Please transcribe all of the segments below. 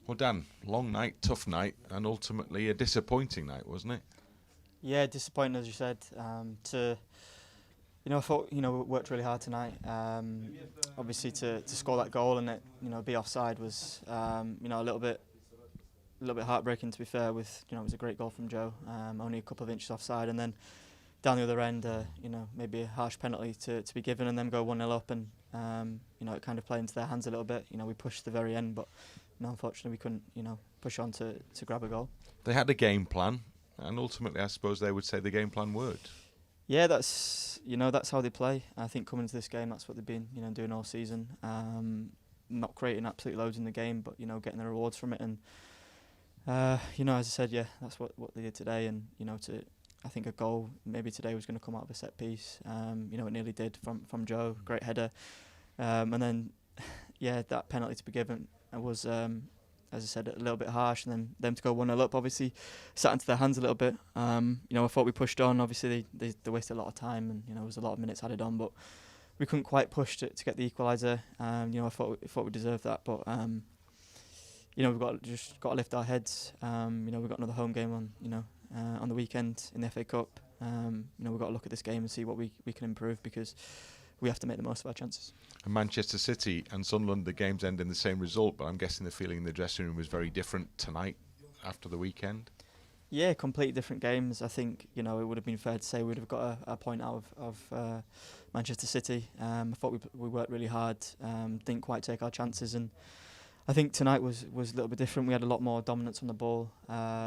Well, Dan, long night, tough night, and ultimately a disappointing night, wasn't it? Yeah, disappointing as you said. I thought we worked really hard tonight. Obviously, to score that goal and it be offside was a little bit heartbreaking, to be fair. With it was a great goal from Joe, only a couple of inches offside, and then down the other end, maybe a harsh penalty to be given, and then go 1-0 up, and it kind of played into their hands a little bit. We pushed to the very end, but unfortunately we couldn't push on to grab a goal. They had a game plan, and ultimately I suppose they would say the game plan worked. Yeah, that's how they play. I think coming into this game, that's what they've been doing all season. Not creating absolute loads in the game, but getting the rewards from it. And as I said, yeah, that's what they did today. And I think a goal maybe today was going to come out of a set piece. It nearly did from Joe, great header. And then yeah, that penalty to be given was, as I said, a little bit harsh, and then them to go 1-0 up obviously sat into their hands a little bit. I thought we pushed on. Obviously they wasted a lot of time, and there was a lot of minutes added on, but we couldn't quite push to get the equaliser. I thought we deserved that, but we've got to lift our heads. We've got another home game on the weekend in the FA Cup. We've got to look at this game and see what we can improve, because we have to make the most of our chances. And Manchester City and Sunderland, the games end in the same result, but I'm guessing the feeling in the dressing room was very different tonight after the weekend. Yeah, completely different games. I think it would have been fair to say we would have got a point out of Manchester City. I thought we worked really hard, didn't quite take our chances, and I think tonight was a little bit different. We had a lot more dominance on the ball.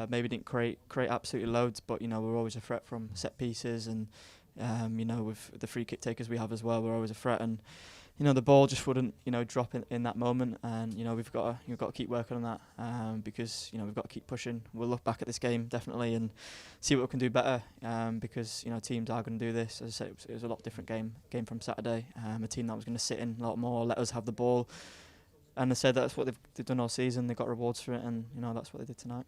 Maybe didn't create absolutely loads, but we were always a threat from set pieces, and with the free kick takers we have as well, we're always a threat. And the ball just wouldn't drop in that moment, and we've got to keep working on that, because we've got to keep pushing. We'll look back at this game definitely and see what we can do better, because teams are going to do this. As I said, it was a lot different game from Saturday. A team that was going to sit in a lot more, let us have the ball, and I said that's what they've done all season. They got rewards for it, and that's what they did tonight.